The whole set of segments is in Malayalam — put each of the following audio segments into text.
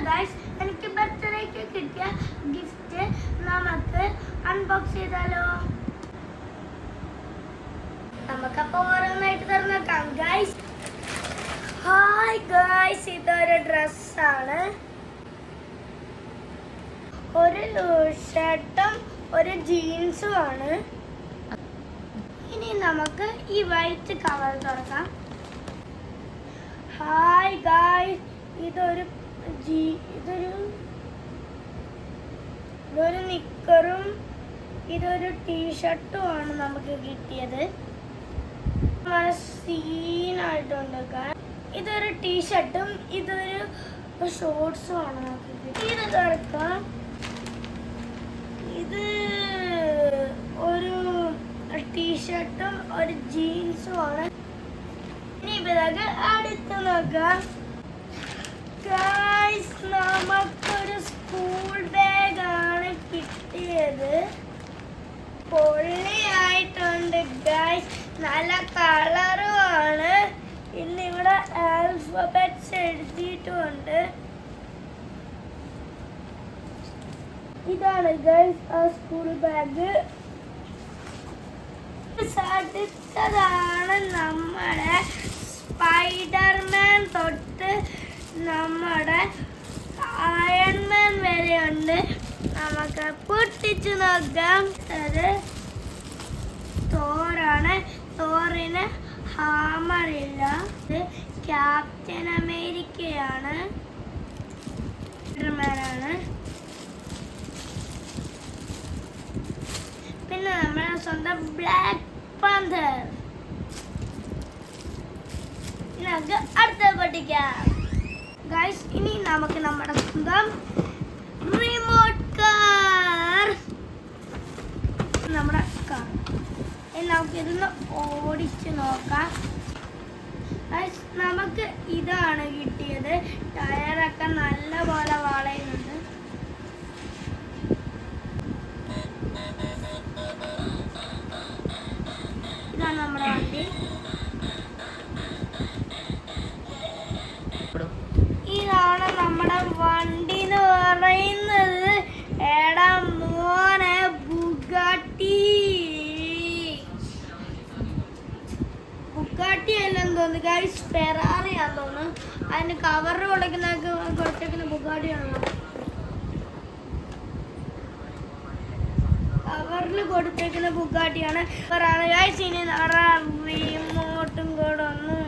ഗൈസ്, എനിക്ക് ബർത്ത്ഡേക്ക് കിട്ടിയ ഗിഫ്റ്റ് നമുക്ക് അൺബോക്സ് ചെയ്താലോ? നമുക്കപ്പോൾ ഓരോന്നായിട്ട് തുറന്നേക്കാം ഗൈസ്. ഹായ് ഗൈസ്, ഇതൊരു ഡ്രസ്സാണ്. ഒരു ഷർട്ടും ഒരു ജീൻസും ആണ്. ഇനി നമുക്ക് ഈ വൈറ്റ് കവർ തുറക്കാം. ഹായ് ഗായ്സ്, ഇതൊരു നിക്കറും ഇതൊരു ടീഷർട്ടും ആണ് നമുക്ക് കിട്ടിയത്. സീനായിട്ടുണ്ട്. ഇതൊരു ടീഷർട്ടും ഇതൊരു ഷോർട്സും ആണ് നമുക്ക് കിട്ടിയത്. ഇത് തുറക്കാം. ഇത് ഒരു ടീഷർട്ടും ഒരു ജീൻസും ആണ്. ഇനി ഇതൊക്കെ അടുത്ത് നോക്കാം ഗൈസ്. നമുക്കൊരു സ്കൂൾ ബാഗ് ആണ് കിട്ടിയത്. പൊള്ളിയായിട്ടുണ്ട് ഗൈസ്, നല്ല കളറും ആണ്. ഇന്നിവിടെ ആൽഫബറ്റ്സ് എഴുതിയിട്ടുമുണ്ട്. ഇതാണ് ഗൈസ് ആ സ്കൂൾ ബാഗ്. അടുത്തതാണ് നമ്മുടെ സ്പൈഡർമാൻ തൊട്ട് നമ്മുടെ അയൺമാൻ വരെയുണ്ട്. നമുക്ക് പൊട്ടിച്ചു നോക്കാം. അത് തോറാണ്. തോറിന് ഹാമറില്ല. ഇത് ക്യാപ്റ്റൻ അമേരിക്കയാണ്. സ്പൈഡർമാനാണ്. പിന്നെ നമ്മുടെ സ്വന്തം ബ്ലാക്ക് പാന്തർ. നമുക്ക് അടുത്ത പൊട്ടിക്കാം ഗൈസ്. ഇനി നമുക്ക് നമ്മുടെ സ്വന്തം റിമോട്ട് കാർ. നമ്മുടെ കാർ നമുക്കിതൊന്ന് ഓടിച്ചു നോക്കാം ഗൈസ്. നമുക്ക് ഇതാണ് കിട്ടിയത്. ടയറൊക്കെ നല്ല പോലെ വളയുന്നുണ്ട്. ഇതാണ് നമ്മുടെ വണ്ടി. ഇതാണ് നമ്മുടെ വണ്ടി എന്ന് പറയുന്നത്. എടാ മോനെ, ബുഗാട്ടി അല്ലെന്ന് തോന്നുന്നു ഗൈസ്, ഫെറാറിയാന്ന് തോന്നുന്നു. അതിന് കവറ് കൊടുത്തേക്കുന്ന ബുഗാട്ടിയാണല്ലോ. കവറിൽ കൊടുത്തേക്കുന്ന ബുഗാട്ടിയാണ്. ഗൈസ്, ഇനി റിമോട്ടും കൂടെ ഒന്ന്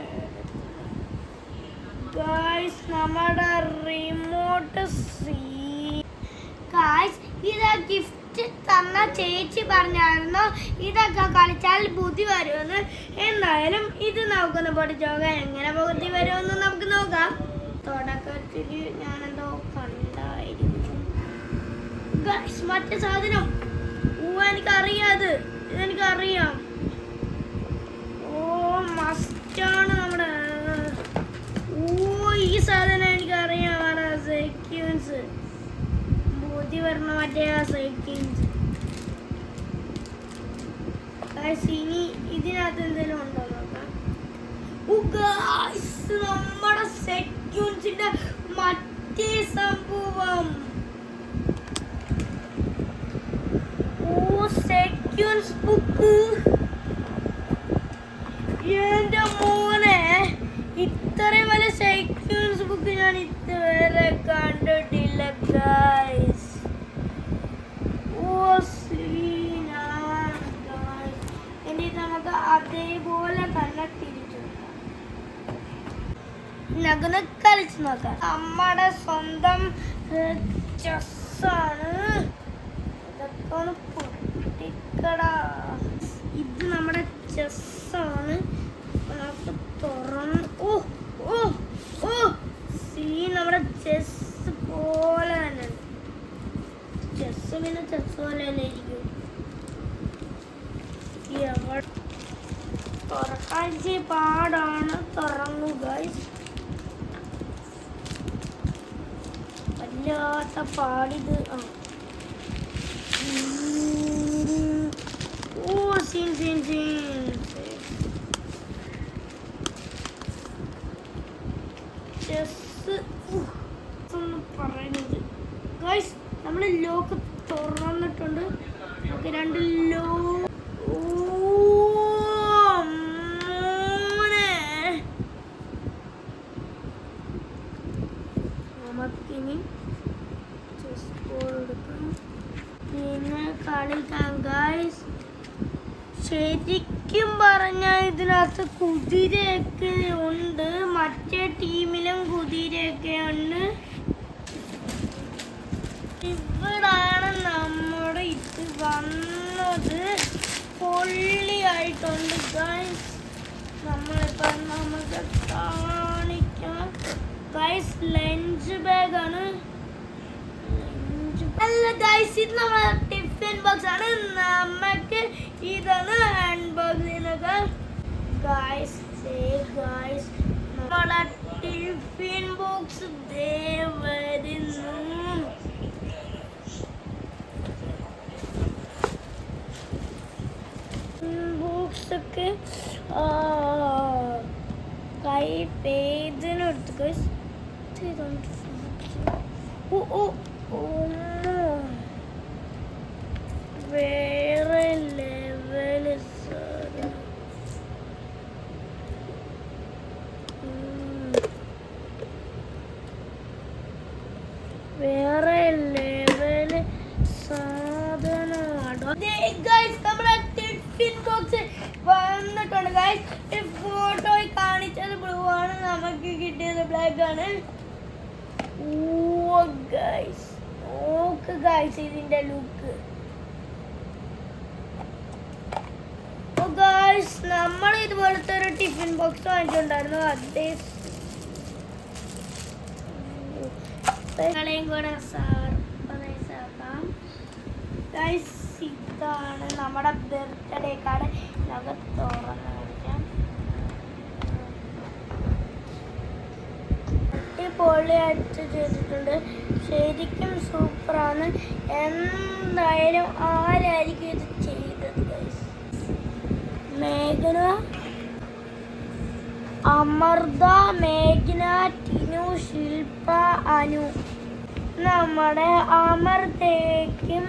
ഗൈസ്. നമ്മുടെ റിമോട്ട് ഗൈസ്, ഇത് ഗിഫ്റ്റ് തന്ന ചേച്ചി പറഞ്ഞായിരുന്നു ഇതൊക്കെ കളിച്ചാൽ ബുദ്ധി വരുമെന്ന്. എന്തായാലും ഇത് നമുക്കൊന്ന് പഠിച്ചോക്കാം. എങ്ങനെ ബുദ്ധി വരുമെന്ന് നമുക്ക് നോക്കാം. തുടക്കത്തിൽ ഞാനെന്തോ കണ്ടായിരുന്നു ഗൈസ്. മറ്റേ സാധനം എനിക്കറിയാത്. ഇതെനിക്കറിയാം. ഓ മസ്റ്റാണ് നമ്മുടെ. ഓ ഈ സാധനം എനിക്കറിയാം. സൈക്യൂൻസ് ബുദ്ധി വരണ മറ്റേ സൈക്യൂൻസ്. ഇനി ഇതിനകത്ത് എന്തെങ്കിലും ഉണ്ടോ നോക്കാം. നമ്മുടെ സൈക്യൂൻസിന്റെ മറ്റേ സംഭവം. സെക്യൂൻസ് ബുക്ക്. എന്റെ മോനെ, ഇത്രയും വലിയ സെക്യൂൻസ് ബുക്ക് ഞാൻ ഇതുവരെ കണ്ടിട്ടില്ല ഗൈസ്. ഓ സീനാണ് ഗൈസ്. ഇനി നമുക്ക് അതേപോലെ തന്നെ തിരിച്ചു നഗന് കളിച്ചു നോക്കാം. നമ്മുടെ സ്വന്തം ചെസ്സാണ്. ഇത് നമ്മുടെ ചെസ്സാണ്. നമുക്ക് തുറന്ന് നമ്മുടെ ചെസ് പോലെ തന്നെ. ചെസ് പിന്നെ ചെസ് പോലെ തന്നെ ഇരിക്കും. തുറക്കാൻ പാടാണ്. തുറന്നു ഗൈസ്. വല്ലാത്ത പാടിത്. സീൻ ചെസ് ഒന്ന് പറ നമ്മുടെ ലോക്ക് തുറന്നിട്ടുണ്ട്. നമുക്ക് 2 ലോ. നമുക്കിനി ചെസ് ബോർഡ് എടുക്കാം, പിന്നെ കളിക്കാം ഗൈസ്. ശരിക്കും പറഞ്ഞാൽ ഇതിനകത്ത് കുതിരയൊക്കെ ഉണ്ട്, മറ്റേ ടീമിലും കുതിരയൊക്കെ ഉണ്ട്. ഇവിടാണ് നമ്മുടെ ഇത് വന്നത്. പൊള്ളിയായിട്ടുണ്ട് ഗൈസ്. നമ്മളിപ്പോൾ നമുക്ക് കാണിക്കാം ഗൈസ്. ലഞ്ച് ബാഗാണ്. അല്ല ഗൈസ്, ഇത് നമ്മുടെ ടിഫിൻ ബോക്സ് ആണ്. നമുക്ക് ഇതാണ് ഹാൻഡ് ബോക്സിനൊക്കെ ഗൈസ്. ഗൈസ് നമ്മുടെ ടിഫിൻ ബോക്സ് ദേ വരുന്നു. ബോക്സ് ഒക്കെ കൈ പേജിനെടുത്ത് ഗൈസ്. ഓ ഓ ഓ, വേറെ ലെവല് സാധനം. വേറെ ലെവല് സാധനമാണ് ഗൈസ്. നമ്മുടെ ടിഫിൻ ബോക്സ് വന്നിട്ടുണ്ട് ഗൈസ്. ഈ ഫോട്ടോയിൽ കാണിച്ചത് ബ്ലൂ ആണ്, നമുക്ക് കിട്ടിയത് ബ്ലാക്ക് ആണ്. ഓ ഗൈസ്, നോക്ക് ഗൈസ് ഇതിന്റെ ലുക്ക്. ഓ ഗൈസ്, നമ്മൾ ഇതുപോലത്തെ ഒരു ടിഫിൻ ബോക്സ് വാങ്ങിച്ചിട്ടുണ്ടായിരുന്നു. അതേ കൂടെ സർപ്രൈസ് ആക്കാം ഗൈസ്. ഇതാണ് നമ്മുടെ ബർത്ത്ഡേ കാർഡ്. നമുക്ക് തുറന്ന് കാണിക്കാം. അടിപൊളിയായിട്ട് ചെയ്തിട്ടുണ്ട്. ശരിക്കും സൂപ്പറാണ്. എന്തായാലും ആരായിരിക്കും ഇത് ചെയ്തത് ഗൈസ്? മേഘന, അമൃത, മേഘന, ടിനു, ശില്പ, അനു. നമ്മുടെ അമൃതയ്ക്കും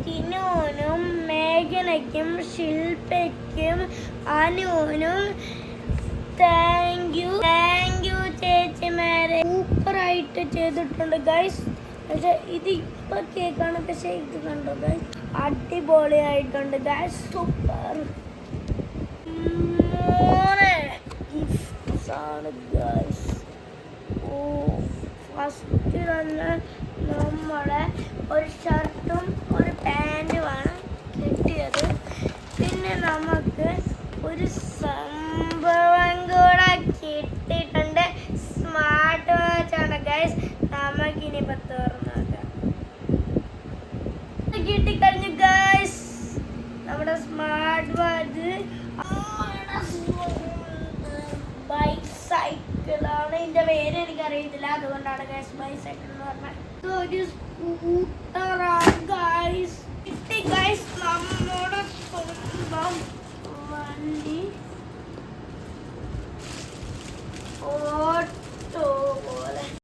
ടിനുവിനും മേഘനയ്ക്കും ശില്പയ്ക്കും അനുവിനും താങ്ക് യു ചേച്ചിമാരെ. സൂപ്പറായിട്ട് ചെയ്തിട്ടുണ്ട് ഗൈസ്. പക്ഷെ ഇത് ഇപ്പൊ കേക്കാണ്, പക്ഷെ ഇത് കണ്ടോ ഗൈസ്, അടിപൊളിയായിട്ടുണ്ട് ഗൈസ്. സൂപ്പർ ഗിഫ്റ്റ്സ് ആണ് ഗൈസ്. ഓ, ഫസ്റ്റ് തന്നെ നമ്മുടെ ഒരു ഷർട്ടും ഒരു പാൻറ്റുമാണ് കിട്ടിയത്. പിന്നെ നമുക്ക് ഒരു സംഭവം കൂടെ കിട്ടിയിട്ടുണ്ട്. സ്മാർട്ട് വാച്ചാണ് ഗൈസ്. നമുക്കിനിപ്പോൾ തുറന്നാക്കാം. കിട്ടിക്കഴിഞ്ഞു ഗൈസ് നമ്മുടെ സ്മാർട്ട് വാച്ച്. ബൈസൈക്കിളാണ് ഇതിന്റെ പേര്, എനിക്കറിയത്തില്ല, അതുകൊണ്ടാണ് ഗൈസ് ബൈസൈക്കിൾ എന്ന് പറഞ്ഞത്. ഒരു സ്കൂട്ടർ